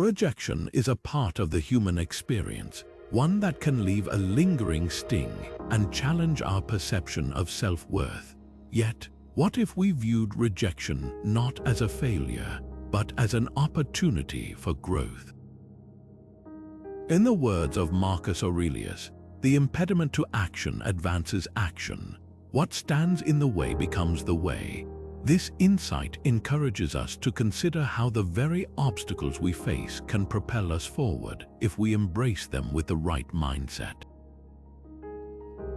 Rejection is a part of the human experience, one that can leave a lingering sting and challenge our perception of self-worth. Yet, what if we viewed rejection not as a failure, but as an opportunity for growth? In the words of Marcus Aurelius, the impediment to action advances action. What stands in the way becomes the way. This insight encourages us to consider how the very obstacles we face can propel us forward if we embrace them with the right mindset.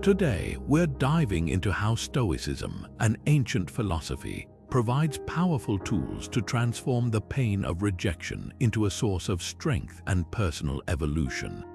Today, we're diving into how Stoicism, an ancient philosophy, provides powerful tools to transform the pain of rejection into a source of strength and personal evolution.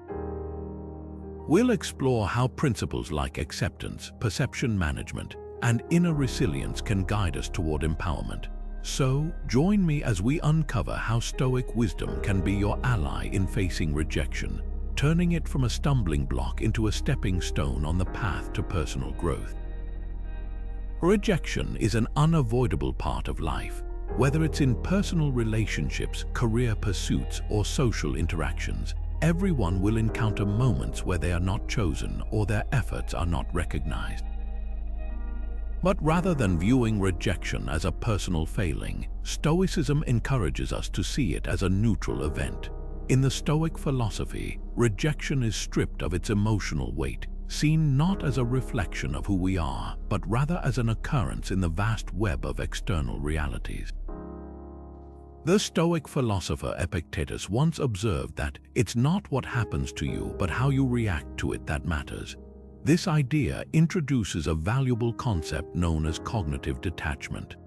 We'll explore how principles like acceptance, perception management, and inner resilience can guide us toward empowerment. So, join me as we uncover how Stoic wisdom can be your ally in facing rejection, turning it from a stumbling block into a stepping stone on the path to personal growth. Rejection is an unavoidable part of life, whether it's in personal relationships, career pursuits, or social interactions. Everyone will encounter moments where they are not chosen or their efforts are not recognized. But rather than viewing rejection as a personal failing, Stoicism encourages us to see it as a neutral event. In the Stoic philosophy, rejection is stripped of its emotional weight, seen not as a reflection of who we are, but rather as an occurrence in the vast web of external realities. The Stoic philosopher Epictetus once observed that it's not what happens to you, but how you react to it that matters. This idea introduces a valuable concept known as cognitive detachment.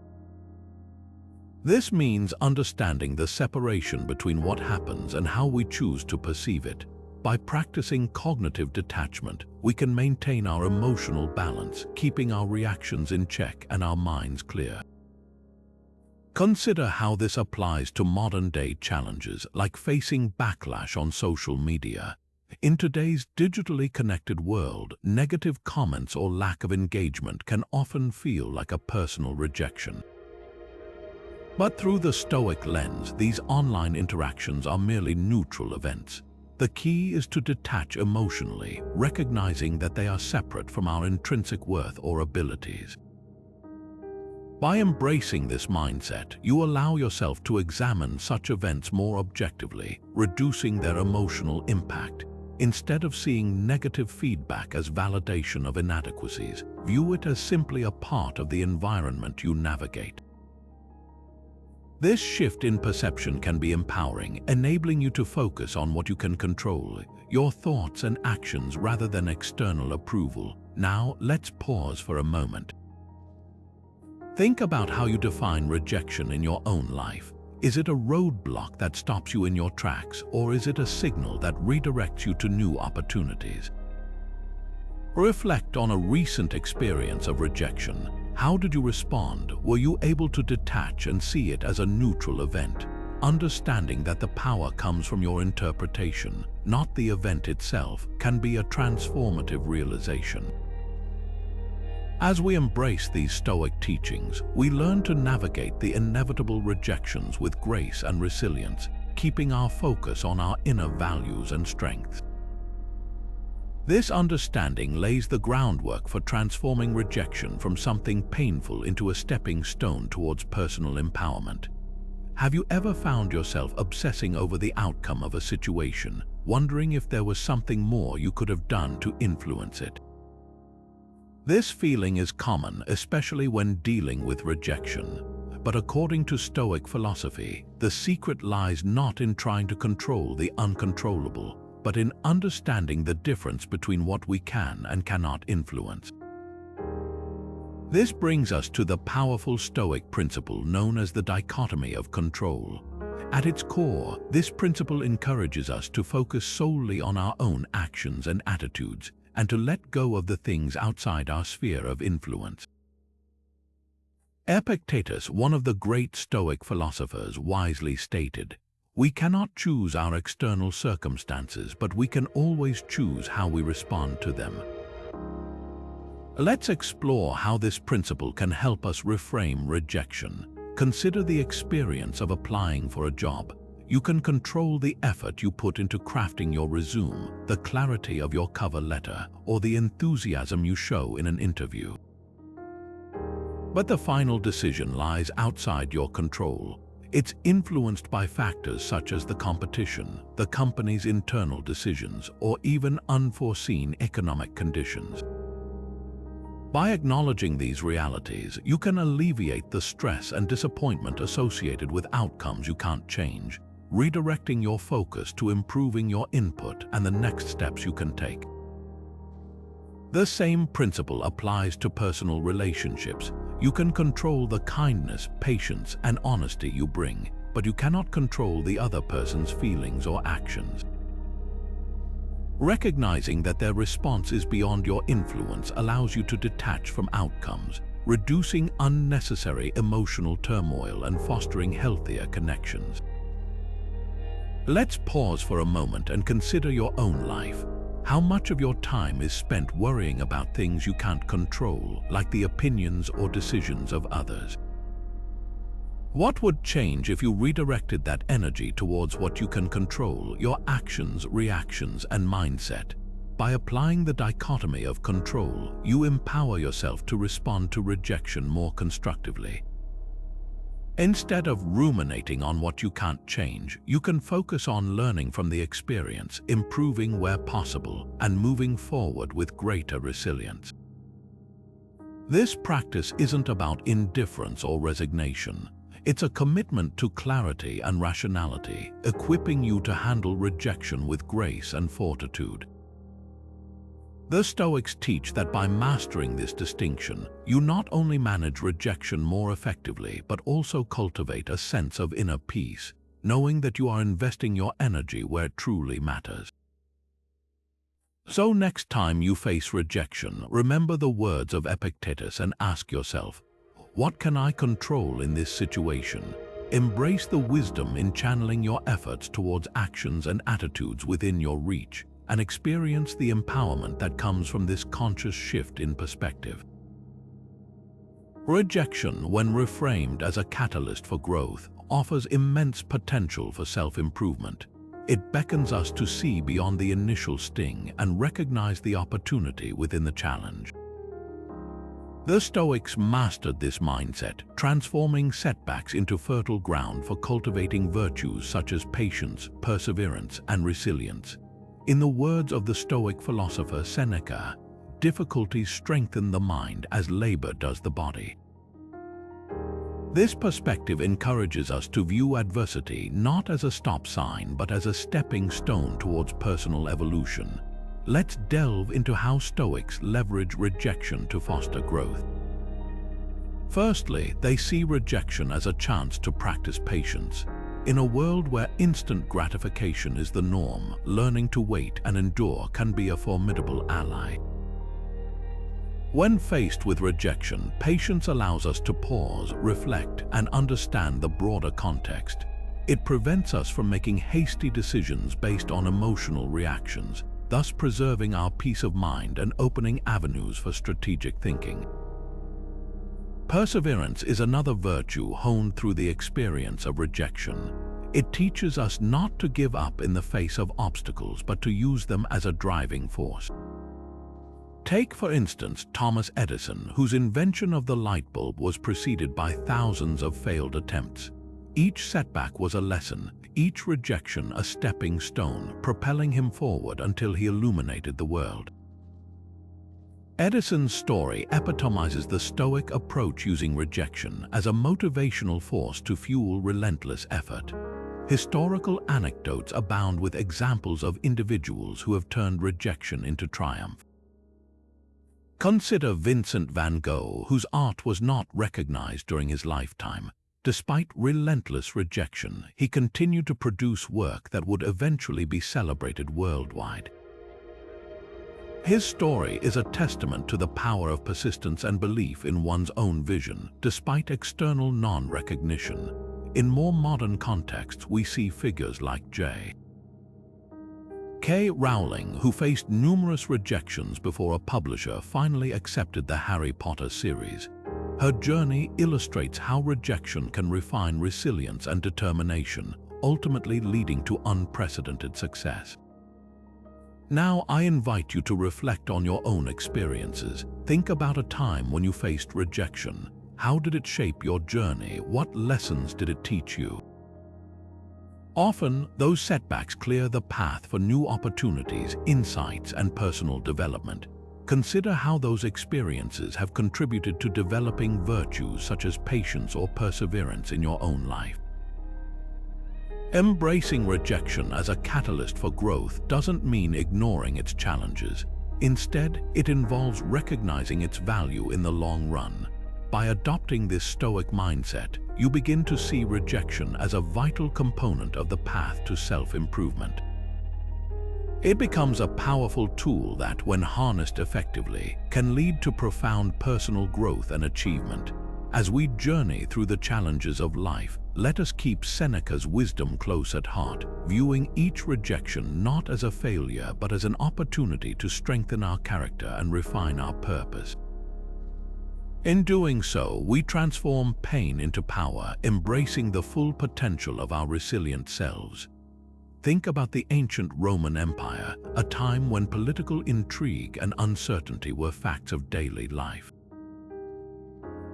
This means understanding the separation between what happens and how we choose to perceive it. By practicing cognitive detachment, we can maintain our emotional balance, keeping our reactions in check and our minds clear. Consider how this applies to modern-day challenges like facing backlash on social media. In today's digitally connected world, negative comments or lack of engagement can often feel like a personal rejection. But through the Stoic lens, these online interactions are merely neutral events. The key is to detach emotionally, recognizing that they are separate from our intrinsic worth or abilities. By embracing this mindset, you allow yourself to examine such events more objectively, reducing their emotional impact. Instead of seeing negative feedback as validation of inadequacies, view it as simply a part of the environment you navigate. This shift in perception can be empowering, enabling you to focus on what you can control, your thoughts and actions rather than external approval. Now, let's pause for a moment. Think about how you define rejection in your own life. Is it a roadblock that stops you in your tracks, or is it a signal that redirects you to new opportunities? Reflect on a recent experience of rejection. How did you respond? Were you able to detach and see it as a neutral event, understanding that the power comes from your interpretation, not the event itself, can be a transformative realization. As we embrace these Stoic teachings, we learn to navigate the inevitable rejections with grace and resilience, keeping our focus on our inner values and strengths. This understanding lays the groundwork for transforming rejection from something painful into a stepping stone towards personal empowerment. Have you ever found yourself obsessing over the outcome of a situation, wondering if there was something more you could have done to influence it? This feeling is common, especially when dealing with rejection. But according to Stoic philosophy, the secret lies not in trying to control the uncontrollable, but in understanding the difference between what we can and cannot influence. This brings us to the powerful Stoic principle known as the Dichotomy of Control. At its core, this principle encourages us to focus solely on our own actions and attitudes, and to let go of the things outside our sphere of influence. Epictetus, one of the great Stoic philosophers, wisely stated, "We cannot choose our external circumstances, but we can always choose how we respond to them." Let's explore how this principle can help us reframe rejection. Consider the experience of applying for a job. you can control the effort you put into crafting your resume, the clarity of your cover letter, or the enthusiasm you show in an interview. But the final decision lies outside your control. It's influenced by factors such as the competition, the company's internal decisions, or even unforeseen economic conditions. By acknowledging these realities, you can alleviate the stress and disappointment associated with outcomes you can't change, redirecting your focus to improving your input and the next steps you can take. The same principle applies to personal relationships. You can control the kindness, patience, and honesty you bring, but you cannot control the other person's feelings or actions. Recognizing that their response is beyond your influence allows you to detach from outcomes, reducing unnecessary emotional turmoil and fostering healthier connections. Let's pause for a moment and consider your own life. How much of your time is spent worrying about things you can't control, like the opinions or decisions of others? What would change if you redirected that energy towards what you can control, your actions, reactions, and mindset? By applying the dichotomy of control, you empower yourself to respond to rejection more constructively. Instead of ruminating on what you can't change, you can focus on learning from the experience, improving where possible, and moving forward with greater resilience. This practice isn't about indifference or resignation. It's a commitment to clarity and rationality, equipping you to handle rejection with grace and fortitude. The Stoics teach that by mastering this distinction, you not only manage rejection more effectively, but also cultivate a sense of inner peace, knowing that you are investing your energy where it truly matters. So next time you face rejection, remember the words of Epictetus and ask yourself, what can I control in this situation? Embrace the wisdom in channeling your efforts towards actions and attitudes within your reach, and experience the empowerment that comes from this conscious shift in perspective. Rejection, when reframed as a catalyst for growth, offers immense potential for self-improvement. It beckons us to see beyond the initial sting and recognize the opportunity within the challenge. The Stoics mastered this mindset, transforming setbacks into fertile ground for cultivating virtues such as patience, perseverance, and resilience. In the words of the Stoic philosopher Seneca, difficulties strengthen the mind as labor does the body. This perspective encourages us to view adversity not as a stop sign but as a stepping stone towards personal evolution. Let's delve into how Stoics leverage rejection to foster growth. Firstly, they see rejection as a chance to practice patience. In a world where instant gratification is the norm, learning to wait and endure can be a formidable ally. When faced with rejection, patience allows us to pause, reflect, and understand the broader context. It prevents us from making hasty decisions based on emotional reactions, thus preserving our peace of mind and opening avenues for strategic thinking. Perseverance is another virtue honed through the experience of rejection. It teaches us not to give up in the face of obstacles, but to use them as a driving force. Take, for instance, Thomas Edison, whose invention of the light bulb was preceded by thousands of failed attempts. Each setback was a lesson, each rejection a stepping stone, propelling him forward until he illuminated the world. Edison's story epitomizes the Stoic approach, using rejection as a motivational force to fuel relentless effort. Historical anecdotes abound with examples of individuals who have turned rejection into triumph. Consider Vincent van Gogh, whose art was not recognized during his lifetime. Despite relentless rejection, he continued to produce work that would eventually be celebrated worldwide. His story is a testament to the power of persistence and belief in one's own vision, despite external non-recognition. In more modern contexts, we see figures like J.K. Rowling, who faced numerous rejections before a publisher finally accepted the Harry Potter series. Her journey illustrates how rejection can refine resilience and determination, ultimately leading to unprecedented success. Now, I invite you to reflect on your own experiences. Think about a time when you faced rejection. How did it shape your journey? What lessons did it teach you? Often, those setbacks clear the path for new opportunities, insights, and personal development. Consider how those experiences have contributed to developing virtues such as patience or perseverance in your own life. Embracing rejection as a catalyst for growth doesn't mean ignoring its challenges. Instead, it involves recognizing its value in the long run. By adopting this Stoic mindset, you begin to see rejection as a vital component of the path to self-improvement. It becomes a powerful tool that, when harnessed effectively, can lead to profound personal growth and achievement. As we journey through the challenges of life, let us keep Seneca's wisdom close at heart, viewing each rejection not as a failure but as an opportunity to strengthen our character and refine our purpose. In doing so, we transform pain into power, embracing the full potential of our resilient selves. Think about the ancient Roman Empire, a time when political intrigue and uncertainty were facts of daily life.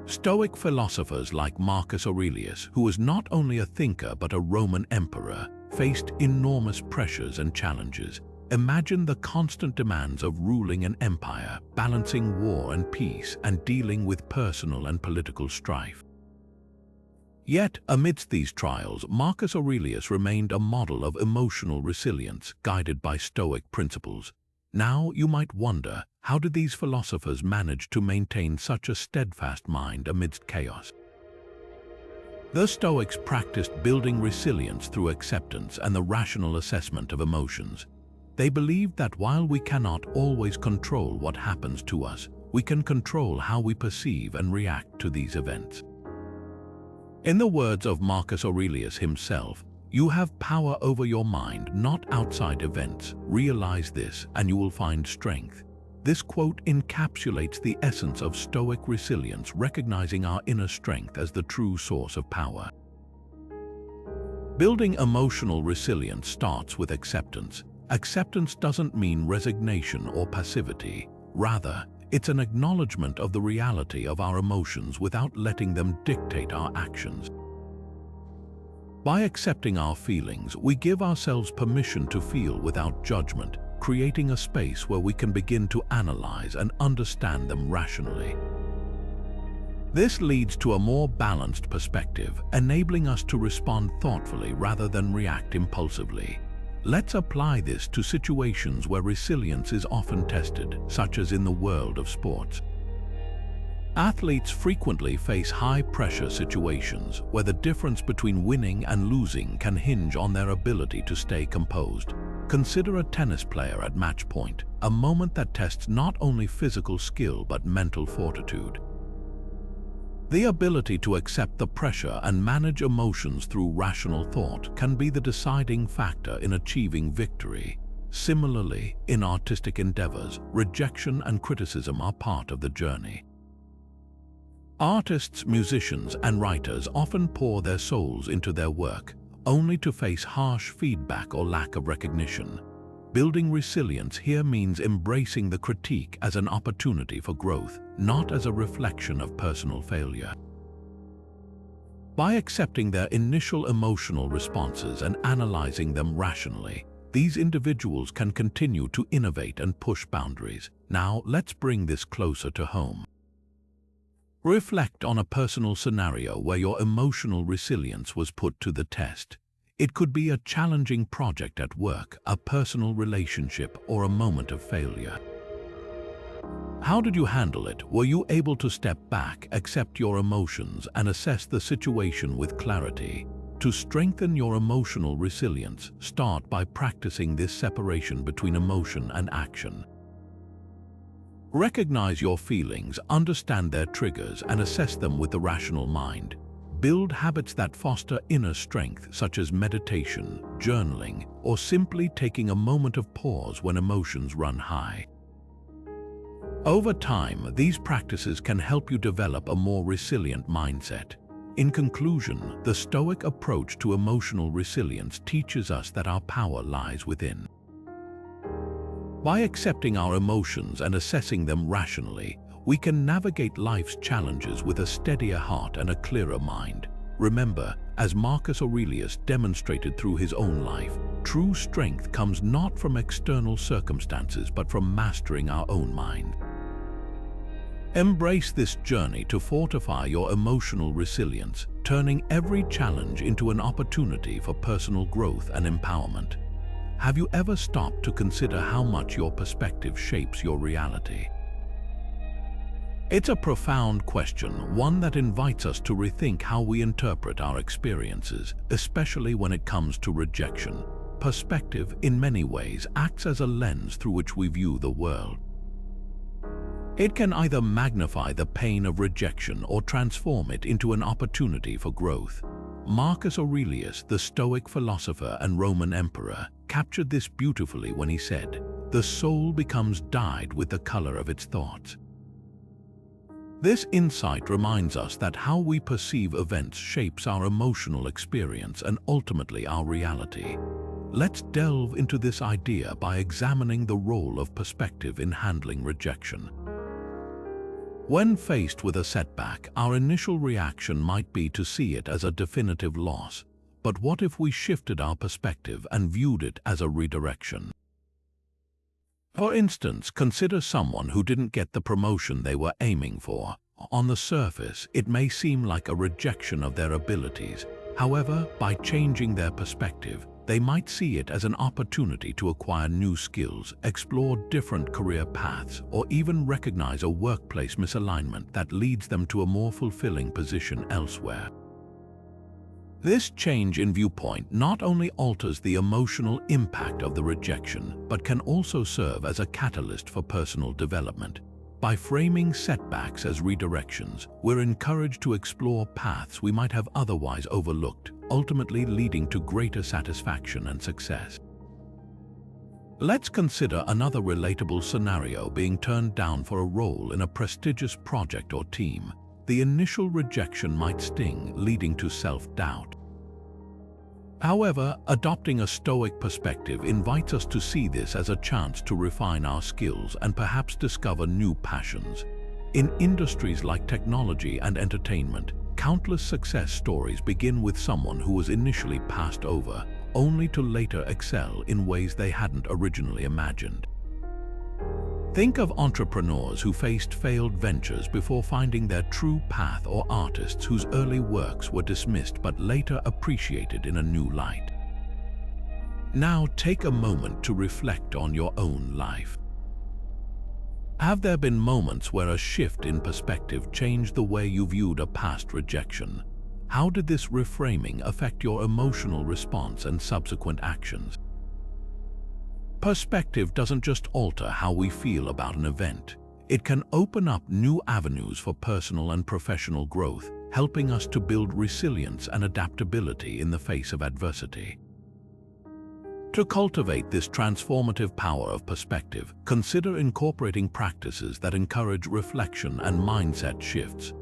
Stoic philosophers like Marcus Aurelius, who was not only a thinker but a Roman emperor, faced enormous pressures and challenges. Imagine the constant demands of ruling an empire, balancing war and peace, and dealing with personal and political strife. Yet, amidst these trials, Marcus Aurelius remained a model of emotional resilience, guided by Stoic principles. Now, you might wonder, how did these philosophers manage to maintain such a steadfast mind amidst chaos? The Stoics practiced building resilience through acceptance and the rational assessment of emotions. They believed that while we cannot always control what happens to us, we can control how we perceive and react to these events. In the words of Marcus Aurelius himself, "You have power over your mind, not outside events. Realize this, and you will find strength." This quote encapsulates the essence of Stoic resilience, recognizing our inner strength as the true source of power. Building emotional resilience starts with acceptance. Acceptance doesn't mean resignation or passivity. Rather, it's an acknowledgement of the reality of our emotions without letting them dictate our actions. By accepting our feelings, we give ourselves permission to feel without judgment, creating a space where we can begin to analyze and understand them rationally. This leads to a more balanced perspective, enabling us to respond thoughtfully rather than react impulsively. Let's apply this to situations where resilience is often tested, such as in the world of sports. Athletes frequently face high-pressure situations where the difference between winning and losing can hinge on their ability to stay composed. Consider a tennis player at match point, a moment that tests not only physical skill but mental fortitude. The ability to accept the pressure and manage emotions through rational thought can be the deciding factor in achieving victory. Similarly, in artistic endeavors, rejection and criticism are part of the journey. Artists, musicians, and writers often pour their souls into their work, only to face harsh feedback or lack of recognition. Building resilience here means embracing the critique as an opportunity for growth, not as a reflection of personal failure. By accepting their initial emotional responses and analyzing them rationally, these individuals can continue to innovate and push boundaries. Now, let's bring this closer to home. Reflect on a personal scenario where your emotional resilience was put to the test. It could be a challenging project at work, a personal relationship, or a moment of failure. How did you handle it? Were you able to step back, accept your emotions, and assess the situation with clarity? To strengthen your emotional resilience, start by practicing this separation between emotion and action. Recognize your feelings, understand their triggers, and assess them with the rational mind. Build habits that foster inner strength, such as meditation, journaling, or simply taking a moment of pause when emotions run high. Over time, these practices can help you develop a more resilient mindset. In conclusion, the Stoic approach to emotional resilience teaches us that our power lies within. By accepting our emotions and assessing them rationally, we can navigate life's challenges with a steadier heart and a clearer mind. Remember, as Marcus Aurelius demonstrated through his own life, true strength comes not from external circumstances but from mastering our own mind. Embrace this journey to fortify your emotional resilience, turning every challenge into an opportunity for personal growth and empowerment. Have you ever stopped to consider how much your perspective shapes your reality? It's a profound question, one that invites us to rethink how we interpret our experiences, especially when it comes to rejection. Perspective, in many ways, acts as a lens through which we view the world. It can either magnify the pain of rejection or transform it into an opportunity for growth. Marcus Aurelius, the Stoic philosopher and Roman emperor, captured this beautifully when he said, "The soul becomes dyed with the color of its thoughts." This insight reminds us that how we perceive events shapes our emotional experience and ultimately our reality. Let's delve into this idea by examining the role of perspective in handling rejection. When faced with a setback, our initial reaction might be to see it as a definitive loss. But what if we shifted our perspective and viewed it as a redirection? For instance, consider someone who didn't get the promotion they were aiming for. On the surface, it may seem like a rejection of their abilities. However, by changing their perspective, they might see it as an opportunity to acquire new skills, explore different career paths, or even recognize a workplace misalignment that leads them to a more fulfilling position elsewhere. This change in viewpoint not only alters the emotional impact of the rejection, but can also serve as a catalyst for personal development. By framing setbacks as redirections, we're encouraged to explore paths we might have otherwise overlooked, ultimately leading to greater satisfaction and success. Let's consider another relatable scenario: being turned down for a role in a prestigious project or team. The initial rejection might sting, leading to self-doubt. However, adopting a Stoic perspective invites us to see this as a chance to refine our skills and perhaps discover new passions. In industries like technology and entertainment, countless success stories begin with someone who was initially passed over, only to later excel in ways they hadn't originally imagined. Think of entrepreneurs who faced failed ventures before finding their true path, or artists whose early works were dismissed but later appreciated in a new light. Now take a moment to reflect on your own life. Have there been moments where a shift in perspective changed the way you viewed a past rejection? How did this reframing affect your emotional response and subsequent actions? Perspective doesn't just alter how we feel about an event. It can open up new avenues for personal and professional growth, helping us to build resilience and adaptability in the face of adversity. To cultivate this transformative power of perspective, consider incorporating practices that encourage reflection and mindset shifts.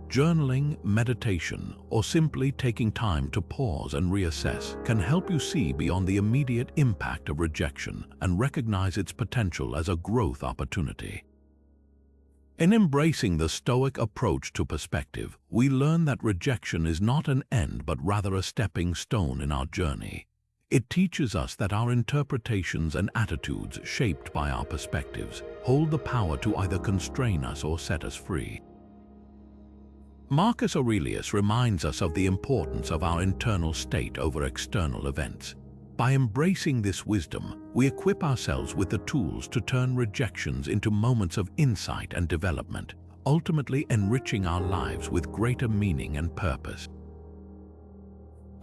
Journaling, meditation, or simply taking time to pause and reassess can help you see beyond the immediate impact of rejection and recognize its potential as a growth opportunity. In embracing the Stoic approach to perspective, we learn that rejection is not an end but rather a stepping stone in our journey. It teaches us that our interpretations and attitudes, shaped by our perspectives, hold the power to either constrain us or set us free. Marcus Aurelius reminds us of the importance of our internal state over external events. By embracing this wisdom, we equip ourselves with the tools to turn rejections into moments of insight and development, ultimately enriching our lives with greater meaning and purpose.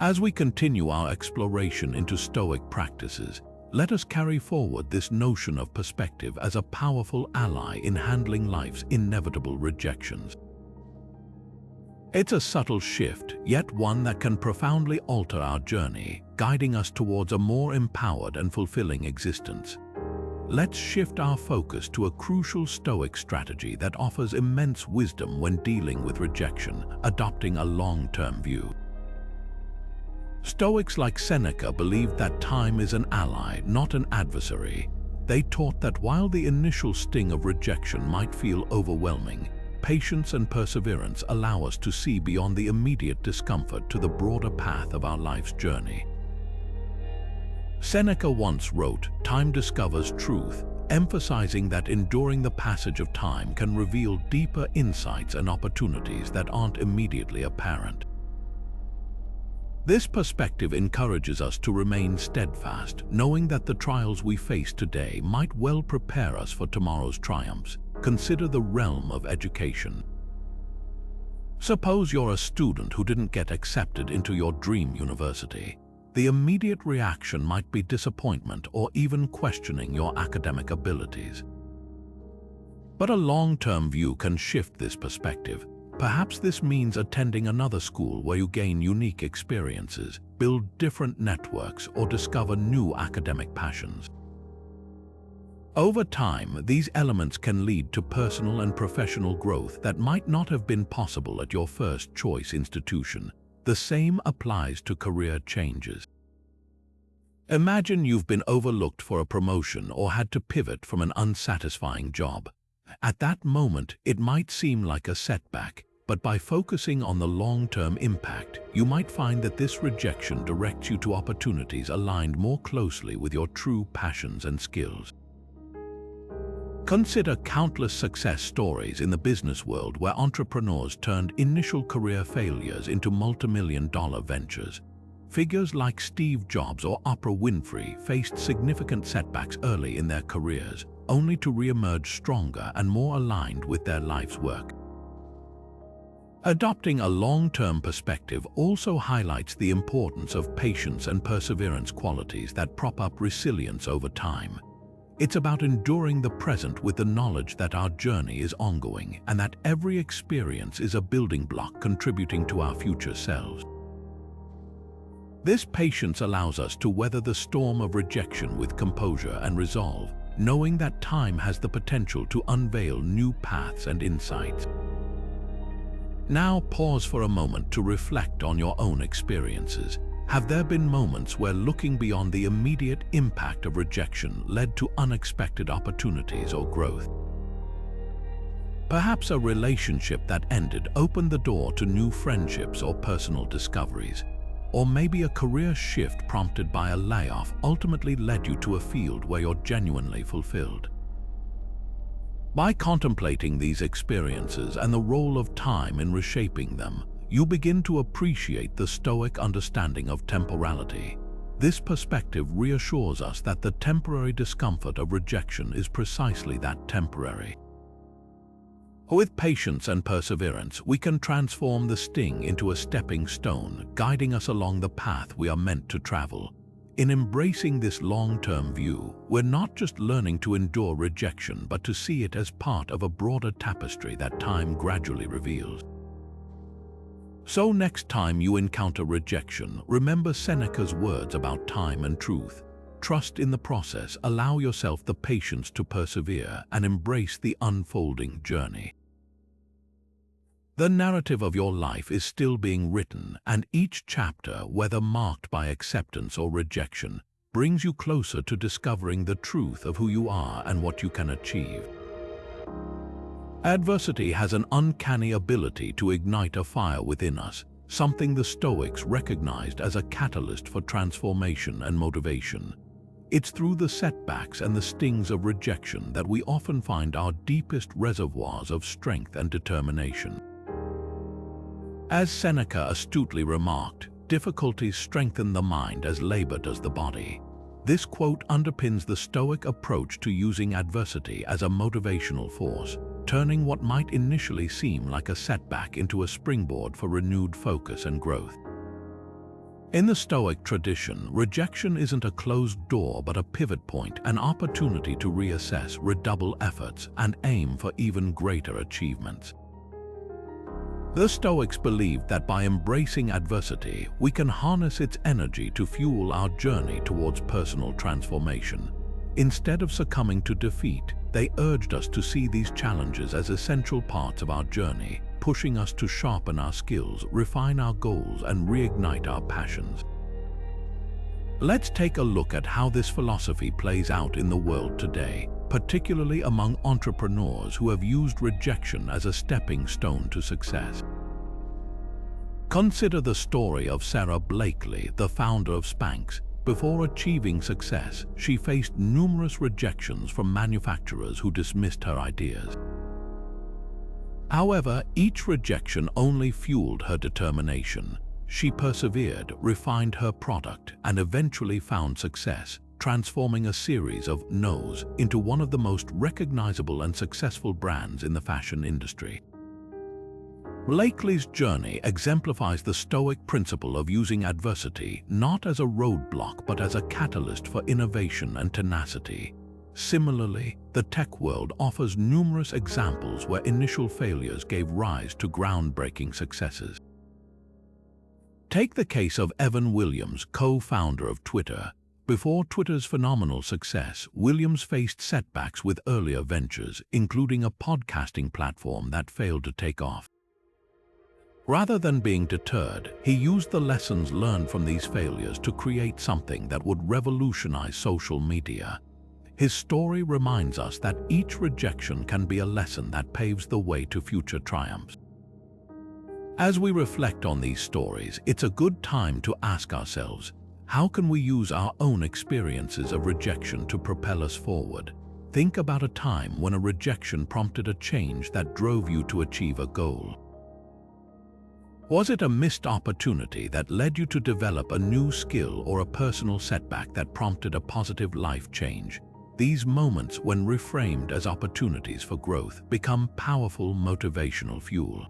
As we continue our exploration into Stoic practices, let us carry forward this notion of perspective as a powerful ally in handling life's inevitable rejections. It's a subtle shift, yet one that can profoundly alter our journey, guiding us towards a more empowered and fulfilling existence. let's shift our focus to a crucial Stoic strategy that offers immense wisdom when dealing with rejection, adopting a long-term view. Stoics like Seneca believed that time is an ally, not an adversary. They taught that while the initial sting of rejection might feel overwhelming, patience and perseverance allow us to see beyond the immediate discomfort to the broader path of our life's journey. Seneca once wrote, "Time discovers truth," emphasizing that enduring the passage of time can reveal deeper insights and opportunities that aren't immediately apparent. This perspective encourages us to remain steadfast, knowing that the trials we face today might well prepare us for tomorrow's triumphs. Consider the realm of education. Suppose you're a student who didn't get accepted into your dream university. The immediate reaction might be disappointment or even questioning your academic abilities. But a long-term view can shift this perspective. Perhaps this means attending another school where you gain unique experiences, build different networks, or discover new academic passions. Over time, these elements can lead to personal and professional growth that might not have been possible at your first choice institution. The same applies to career changes. Imagine you've been overlooked for a promotion or had to pivot from an unsatisfying job. At that moment, it might seem like a setback, but by focusing on the long-term impact, you might find that this rejection directs you to opportunities aligned more closely with your true passions and skills. Consider countless success stories in the business world where entrepreneurs turned initial career failures into multi-million-dollar ventures. Figures like Steve Jobs or Oprah Winfrey faced significant setbacks early in their careers, only to re-emerge stronger and more aligned with their life's work. Adopting a long-term perspective also highlights the importance of patience and perseverance, qualities that prop up resilience over time. It's about enduring the present with the knowledge that our journey is ongoing and that every experience is a building block contributing to our future selves. This patience allows us to weather the storm of rejection with composure and resolve, knowing that time has the potential to unveil new paths and insights. Now pause for a moment to reflect on your own experiences. Have there been moments where looking beyond the immediate impact of rejection led to unexpected opportunities or growth? Perhaps a relationship that ended opened the door to new friendships or personal discoveries. Or maybe a career shift prompted by a layoff ultimately led you to a field where you're genuinely fulfilled. By contemplating these experiences and the role of time in reshaping them, you begin to appreciate the Stoic understanding of temporality. This perspective reassures us that the temporary discomfort of rejection is precisely that, temporary. With patience and perseverance, we can transform the sting into a stepping stone, guiding us along the path we are meant to travel. In embracing this long-term view, we're not just learning to endure rejection, but to see it as part of a broader tapestry that time gradually reveals. So next time you encounter rejection, remember Seneca's words about time and truth. Trust in the process, allow yourself the patience to persevere, and embrace the unfolding journey. The narrative of your life is still being written, and each chapter, whether marked by acceptance or rejection, brings you closer to discovering the truth of who you are and what you can achieve. Adversity has an uncanny ability to ignite a fire within us, something the Stoics recognized as a catalyst for transformation and motivation. It's through the setbacks and the stings of rejection that we often find our deepest reservoirs of strength and determination. As Seneca astutely remarked, difficulties strengthen the mind as labor does the body. This quote underpins the Stoic approach to using adversity as a motivational force, turning what might initially seem like a setback into a springboard for renewed focus and growth. In the Stoic tradition, rejection isn't a closed door but a pivot point, an opportunity to reassess, redouble efforts, and aim for even greater achievements. The Stoics believed that by embracing adversity, we can harness its energy to fuel our journey towards personal transformation. Instead of succumbing to defeat, they urged us to see these challenges as essential parts of our journey, pushing us to sharpen our skills, refine our goals, and reignite our passions. Let's take a look at how this philosophy plays out in the world today, particularly among entrepreneurs who have used rejection as a stepping stone to success. Consider the story of Sarah Blakely, the founder of Spanx. Before achieving success, she faced numerous rejections from manufacturers who dismissed her ideas. However, each rejection only fueled her determination. She persevered, refined her product, and eventually found success, transforming a series of no's into one of the most recognizable and successful brands in the fashion industry. Blakely's journey exemplifies the Stoic principle of using adversity not as a roadblock but as a catalyst for innovation and tenacity. Similarly, the tech world offers numerous examples where initial failures gave rise to groundbreaking successes. Take the case of Evan Williams, co-founder of Twitter. Before Twitter's phenomenal success, Williams faced setbacks with earlier ventures, including a podcasting platform that failed to take off. Rather than being deterred, he used the lessons learned from these failures to create something that would revolutionize social media. His story reminds us that each rejection can be a lesson that paves the way to future triumphs. As we reflect on these stories, it's a good time to ask ourselves, how can we use our own experiences of rejection to propel us forward? Think about a time when a rejection prompted a change that drove you to achieve a goal. Was it a missed opportunity that led you to develop a new skill or a personal setback that prompted a positive life change? These moments, when reframed as opportunities for growth, become powerful motivational fuel.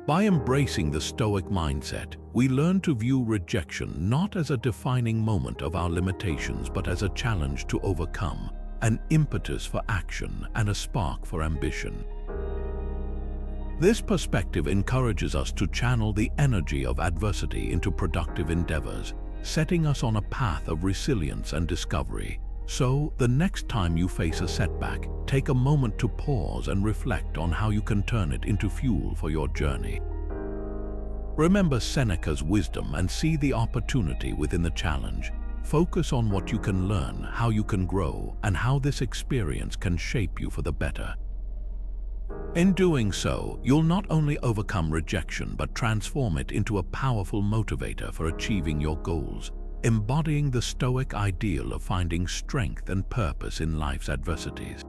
By embracing the Stoic mindset, we learn to view rejection not as a defining moment of our limitations but as a challenge to overcome, an impetus for action, and a spark for ambition. This perspective encourages us to channel the energy of adversity into productive endeavors, setting us on a path of resilience and discovery. So, the next time you face a setback, take a moment to pause and reflect on how you can turn it into fuel for your journey. Remember Seneca's wisdom and see the opportunity within the challenge. Focus on what you can learn, how you can grow, and how this experience can shape you for the better. In doing so, you'll not only overcome rejection but transform it into a powerful motivator for achieving your goals, embodying the Stoic ideal of finding strength and purpose in life's adversities.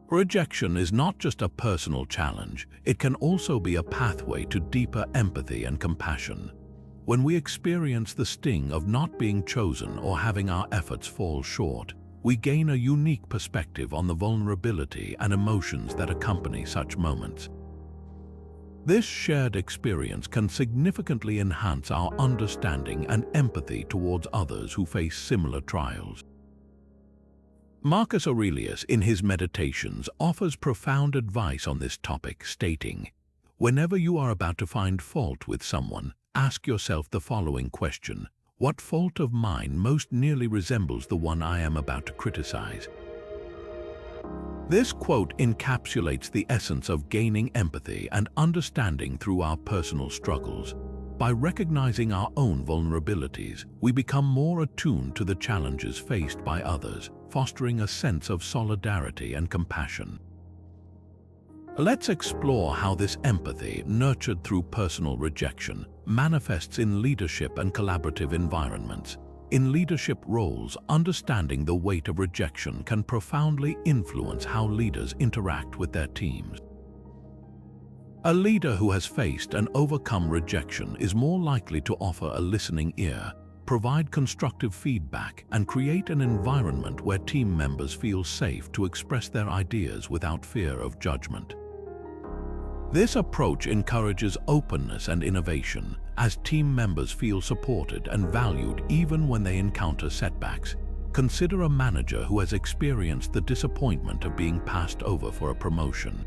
Rejection is not just a personal challenge, it can also be a pathway to deeper empathy and compassion. When we experience the sting of not being chosen or having our efforts fall short, we gain a unique perspective on the vulnerability and emotions that accompany such moments. This shared experience can significantly enhance our understanding and empathy towards others who face similar trials. Marcus Aurelius, in his Meditations, offers profound advice on this topic, stating, "Whenever you are about to find fault with someone, ask yourself the following question: what fault of mine most nearly resembles the one I am about to criticize?" This quote encapsulates the essence of gaining empathy and understanding through our personal struggles. By recognizing our own vulnerabilities, we become more attuned to the challenges faced by others, fostering a sense of solidarity and compassion. Let's explore how this empathy, nurtured through personal rejection, manifests in leadership and collaborative environments. In leadership roles, understanding the weight of rejection can profoundly influence how leaders interact with their teams. A leader who has faced and overcome rejection is more likely to offer a listening ear, provide constructive feedback, and create an environment where team members feel safe to express their ideas without fear of judgment. This approach encourages openness and innovation, as team members feel supported and valued even when they encounter setbacks. Consider a manager who has experienced the disappointment of being passed over for a promotion.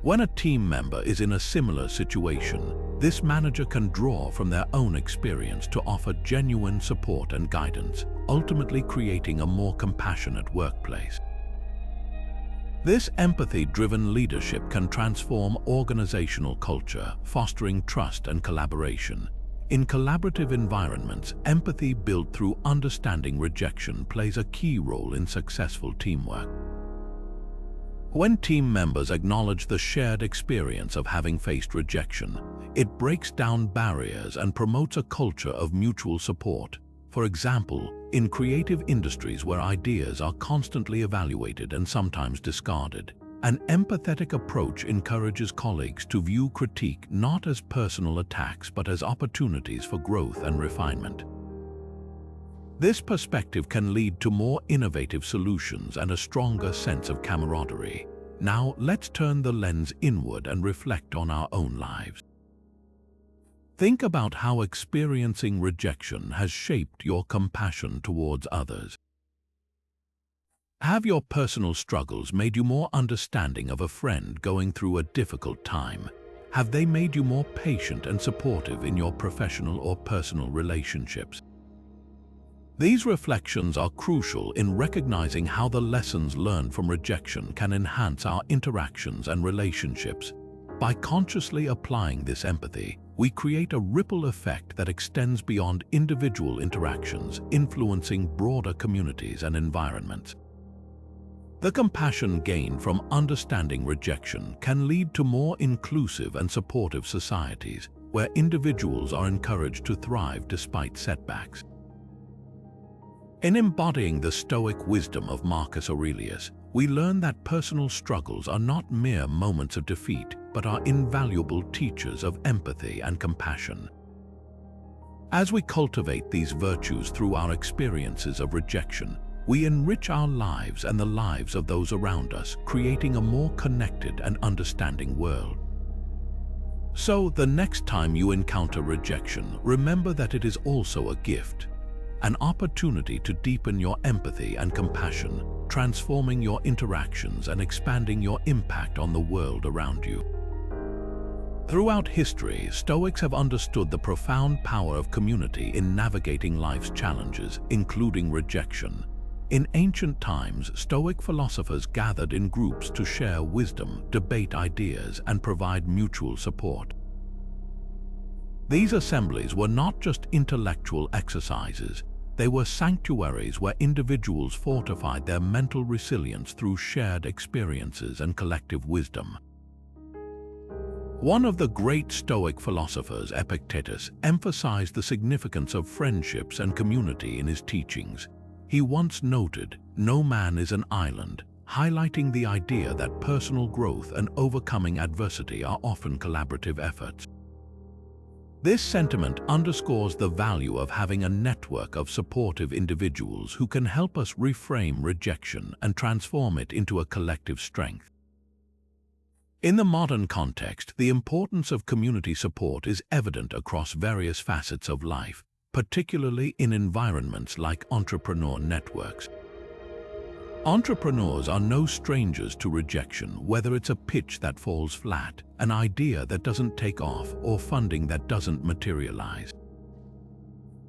When a team member is in a similar situation, This manager can draw from their own experience to offer genuine support and guidance, ultimately creating a more compassionate workplace. This empathy-driven leadership can transform organizational culture, fostering trust and collaboration. In collaborative environments, empathy built through understanding rejection plays a key role in successful teamwork. When team members acknowledge the shared experience of having faced rejection, it breaks down barriers and promotes a culture of mutual support. For example, in creative industries where ideas are constantly evaluated and sometimes discarded, an empathetic approach encourages colleagues to view critique not as personal attacks but as opportunities for growth and refinement. This perspective can lead to more innovative solutions and a stronger sense of camaraderie. Now, let's turn the lens inward and reflect on our own lives. Think about how experiencing rejection has shaped your compassion towards others. Have your personal struggles made you more understanding of a friend going through a difficult time? Have they made you more patient and supportive in your professional or personal relationships? These reflections are crucial in recognizing how the lessons learned from rejection can enhance our interactions and relationships. By consciously applying this empathy, we create a ripple effect that extends beyond individual interactions, influencing broader communities and environments. The compassion gained from understanding rejection can lead to more inclusive and supportive societies, where individuals are encouraged to thrive despite setbacks. In embodying the Stoic wisdom of Marcus Aurelius, we learn that personal struggles are not mere moments of defeat, but are invaluable teachers of empathy and compassion. As we cultivate these virtues through our experiences of rejection, we enrich our lives and the lives of those around us, creating a more connected and understanding world. So, the next time you encounter rejection, remember that it is also a gift, an opportunity to deepen your empathy and compassion, transforming your interactions and expanding your impact on the world around you. Throughout history, Stoics have understood the profound power of community in navigating life's challenges, including rejection. In ancient times, Stoic philosophers gathered in groups to share wisdom, debate ideas, and provide mutual support. These assemblies were not just intellectual exercises, they were sanctuaries where individuals fortified their mental resilience through shared experiences and collective wisdom. One of the great Stoic philosophers, Epictetus, emphasized the significance of friendships and community in his teachings. He once noted, "No man is an island," highlighting the idea that personal growth and overcoming adversity are often collaborative efforts. This sentiment underscores the value of having a network of supportive individuals who can help us reframe rejection and transform it into a collective strength. In the modern context, the importance of community support is evident across various facets of life, particularly in environments like entrepreneur networks. Entrepreneurs are no strangers to rejection, whether it's a pitch that falls flat, an idea that doesn't take off, or funding that doesn't materialize.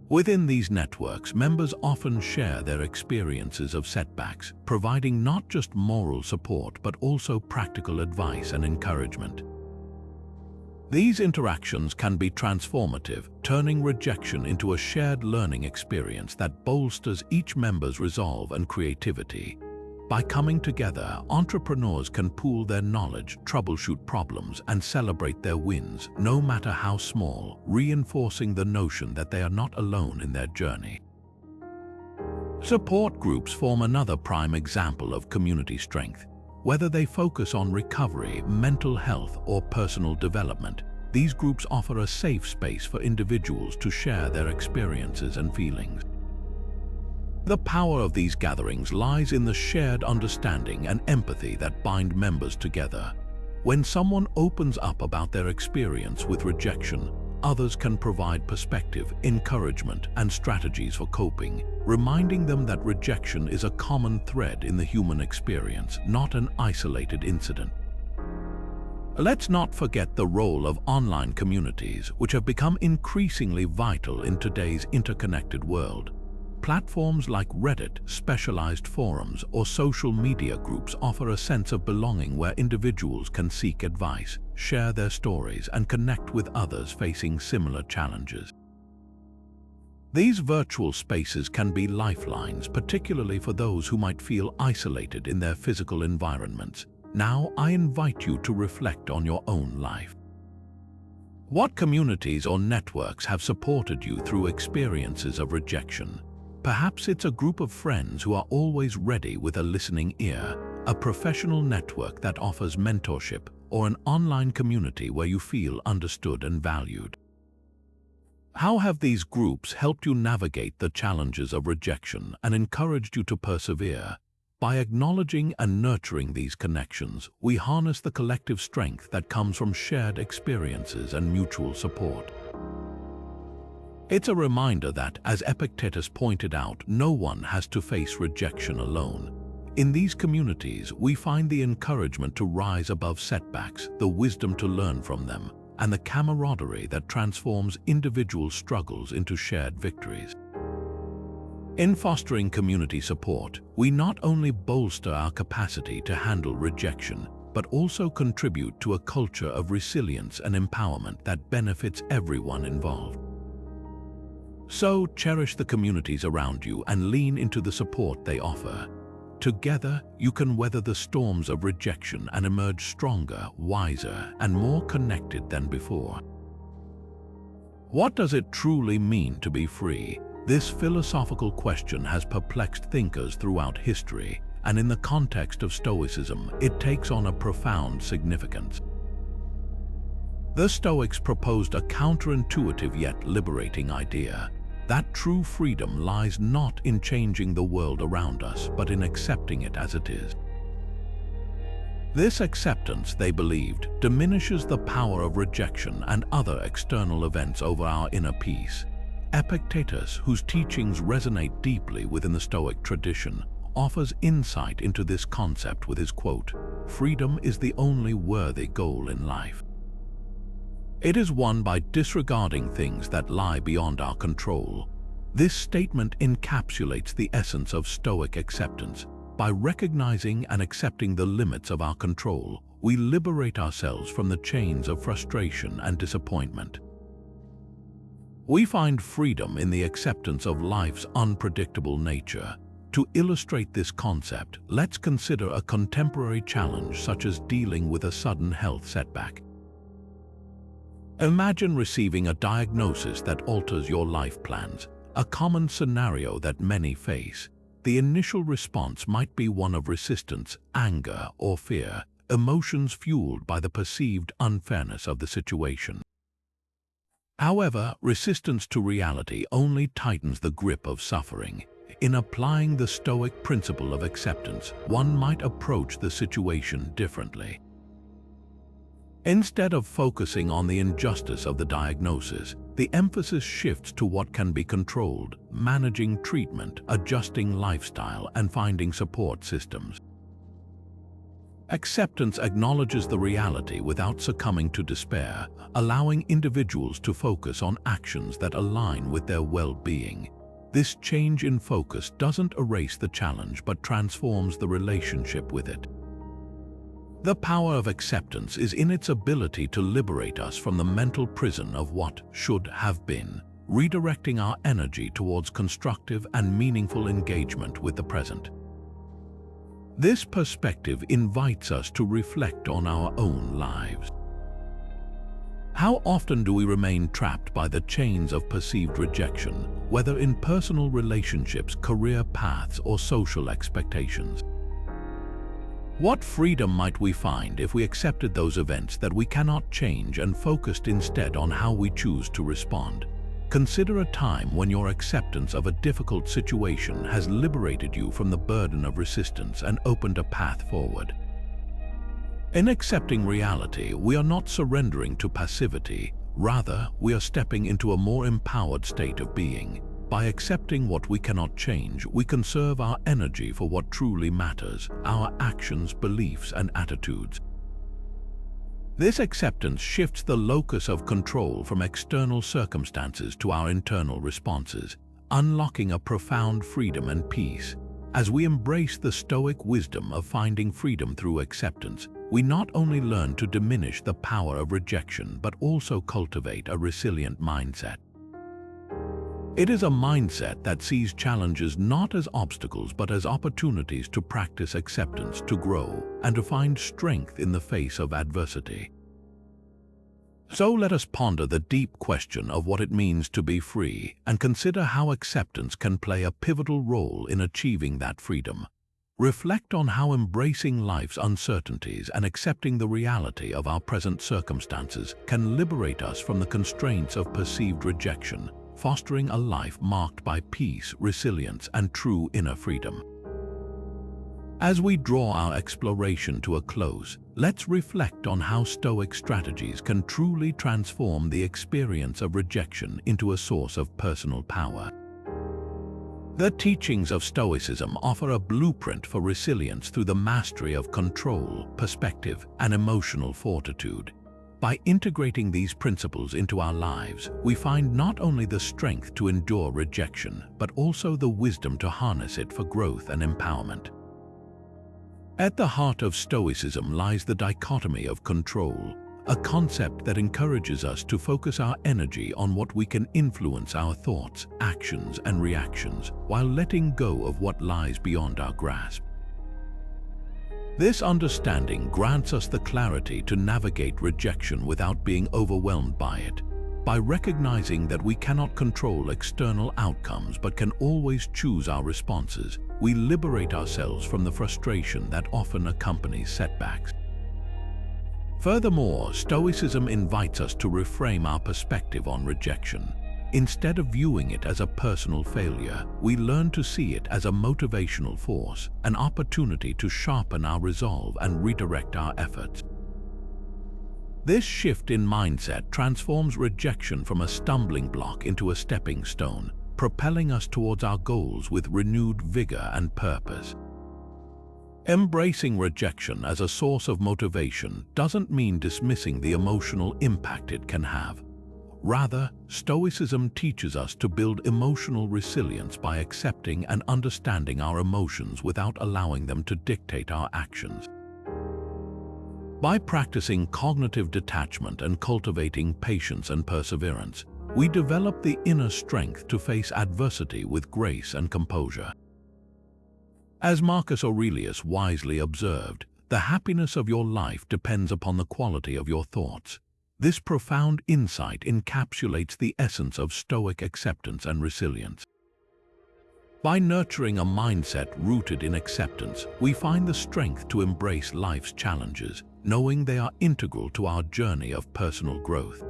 Within these networks, members often share their experiences of setbacks, providing not just moral support but also practical advice and encouragement. These interactions can be transformative, turning rejection into a shared learning experience that bolsters each member's resolve and creativity. By coming together, entrepreneurs can pool their knowledge, troubleshoot problems, and celebrate their wins, no matter how small, reinforcing the notion that they are not alone in their journey. Support groups form another prime example of community strength. Whether they focus on recovery, mental health, or personal development, these groups offer a safe space for individuals to share their experiences and feelings. The power of these gatherings lies in the shared understanding and empathy that bind members together. When someone opens up about their experience with rejection, others can provide perspective, encouragement, and strategies for coping, reminding them that rejection is a common thread in the human experience, not an isolated incident. Let's not forget the role of online communities, which have become increasingly vital in today's interconnected world. Platforms like Reddit, specialized forums, or social media groups offer a sense of belonging where individuals can seek advice, share their stories, and connect with others facing similar challenges. These virtual spaces can be lifelines, particularly for those who might feel isolated in their physical environments. Now, I invite you to reflect on your own life. What communities or networks have supported you through experiences of rejection? Perhaps it's a group of friends who are always ready with a listening ear, a professional network that offers mentorship, or an online community where you feel understood and valued. How have these groups helped you navigate the challenges of rejection and encouraged you to persevere? By acknowledging and nurturing these connections, we harness the collective strength that comes from shared experiences and mutual support. It's a reminder that, as Epictetus pointed out, no one has to face rejection alone. In these communities, we find the encouragement to rise above setbacks, the wisdom to learn from them, and the camaraderie that transforms individual struggles into shared victories. In fostering community support, we not only bolster our capacity to handle rejection, but also contribute to a culture of resilience and empowerment that benefits everyone involved. So, cherish the communities around you and lean into the support they offer. Together, you can weather the storms of rejection and emerge stronger, wiser, and more connected than before. What does it truly mean to be free? This philosophical question has perplexed thinkers throughout history, and in the context of Stoicism, it takes on a profound significance. The Stoics proposed a counterintuitive yet liberating idea that true freedom lies not in changing the world around us, but in accepting it as it is. This acceptance, they believed, diminishes the power of rejection and other external events over our inner peace. Epictetus, whose teachings resonate deeply within the Stoic tradition, offers insight into this concept with his quote, "Freedom is the only worthy goal in life. It is won by disregarding things that lie beyond our control." This statement encapsulates the essence of Stoic acceptance. By recognizing and accepting the limits of our control, we liberate ourselves from the chains of frustration and disappointment. We find freedom in the acceptance of life's unpredictable nature. To illustrate this concept, let's consider a contemporary challenge such as dealing with a sudden health setback. Imagine receiving a diagnosis that alters your life plans, a common scenario that many face. The initial response might be one of resistance, anger, or fear, emotions fueled by the perceived unfairness of the situation. However, resistance to reality only tightens the grip of suffering. In applying the Stoic principle of acceptance, one might approach the situation differently. Instead of focusing on the injustice of the diagnosis, the emphasis shifts to what can be controlled, managing treatment, adjusting lifestyle, and finding support systems. Acceptance acknowledges the reality without succumbing to despair, allowing individuals to focus on actions that align with their well-being. This change in focus doesn't erase the challenge but transforms the relationship with it. The power of acceptance is in its ability to liberate us from the mental prison of what should have been, redirecting our energy towards constructive and meaningful engagement with the present. This perspective invites us to reflect on our own lives. How often do we remain trapped by the chains of perceived rejection, whether in personal relationships, career paths, or social expectations? What freedom might we find if we accepted those events that we cannot change and focused instead on how we choose to respond? Consider a time when your acceptance of a difficult situation has liberated you from the burden of resistance and opened a path forward. In accepting reality, we are not surrendering to passivity. Rather, we are stepping into a more empowered state of being. By accepting what we cannot change, we conserve our energy for what truly matters, our actions, beliefs, and attitudes. This acceptance shifts the locus of control from external circumstances to our internal responses, unlocking a profound freedom and peace. As we embrace the Stoic wisdom of finding freedom through acceptance, we not only learn to diminish the power of rejection but also cultivate a resilient mindset. It is a mindset that sees challenges not as obstacles but as opportunities to practice acceptance, to grow, and to find strength in the face of adversity. So let us ponder the deep question of what it means to be free and consider how acceptance can play a pivotal role in achieving that freedom. Reflect on how embracing life's uncertainties and accepting the reality of our present circumstances can liberate us from the constraints of perceived rejection, fostering a life marked by peace, resilience, and true inner freedom. As we draw our exploration to a close, let's reflect on how Stoic strategies can truly transform the experience of rejection into a source of personal power. The teachings of Stoicism offer a blueprint for resilience through the mastery of control, perspective, and emotional fortitude. By integrating these principles into our lives, we find not only the strength to endure rejection, but also the wisdom to harness it for growth and empowerment. At the heart of Stoicism lies the dichotomy of control, a concept that encourages us to focus our energy on what we can influence: our thoughts, actions, and reactions, while letting go of what lies beyond our grasp. This understanding grants us the clarity to navigate rejection without being overwhelmed by it. By recognizing that we cannot control external outcomes but can always choose our responses, we liberate ourselves from the frustration that often accompanies setbacks. Furthermore, Stoicism invites us to reframe our perspective on rejection. Instead of viewing it as a personal failure, we learn to see it as a motivational force, an opportunity to sharpen our resolve and redirect our efforts. This shift in mindset transforms rejection from a stumbling block into a stepping stone, propelling us towards our goals with renewed vigor and purpose. Embracing rejection as a source of motivation doesn't mean dismissing the emotional impact it can have. Rather, Stoicism teaches us to build emotional resilience by accepting and understanding our emotions without allowing them to dictate our actions. By practicing cognitive detachment and cultivating patience and perseverance, we develop the inner strength to face adversity with grace and composure. As Marcus Aurelius wisely observed, the happiness of your life depends upon the quality of your thoughts. This profound insight encapsulates the essence of Stoic acceptance and resilience. By nurturing a mindset rooted in acceptance, we find the strength to embrace life's challenges, knowing they are integral to our journey of personal growth.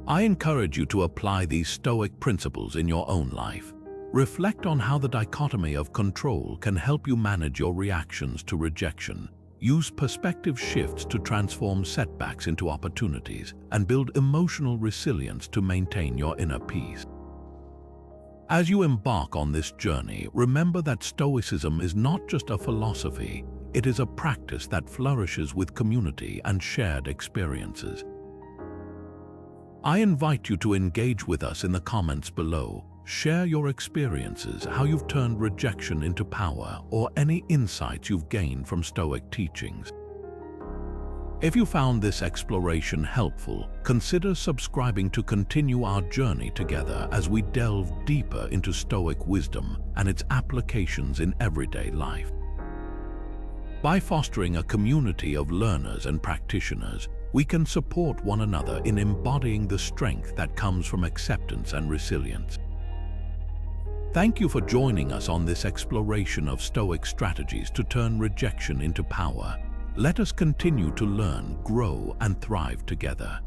I encourage you to apply these Stoic principles in your own life. Reflect on how the dichotomy of control can help you manage your reactions to rejection. Use perspective shifts to transform setbacks into opportunities, and build emotional resilience to maintain your inner peace. As you embark on this journey, remember that Stoicism is not just a philosophy, it is a practice that flourishes with community and shared experiences. I invite you to engage with us in the comments below. Share your experiences, how you've turned rejection into power, or any insights you've gained from Stoic teachings. If you found this exploration helpful, consider subscribing to continue our journey together as we delve deeper into Stoic wisdom and its applications in everyday life. By fostering a community of learners and practitioners, we can support one another in embodying the strength that comes from acceptance and resilience. Thank you for joining us on this exploration of Stoic strategies to turn rejection into power. Let us continue to learn, grow, and thrive together.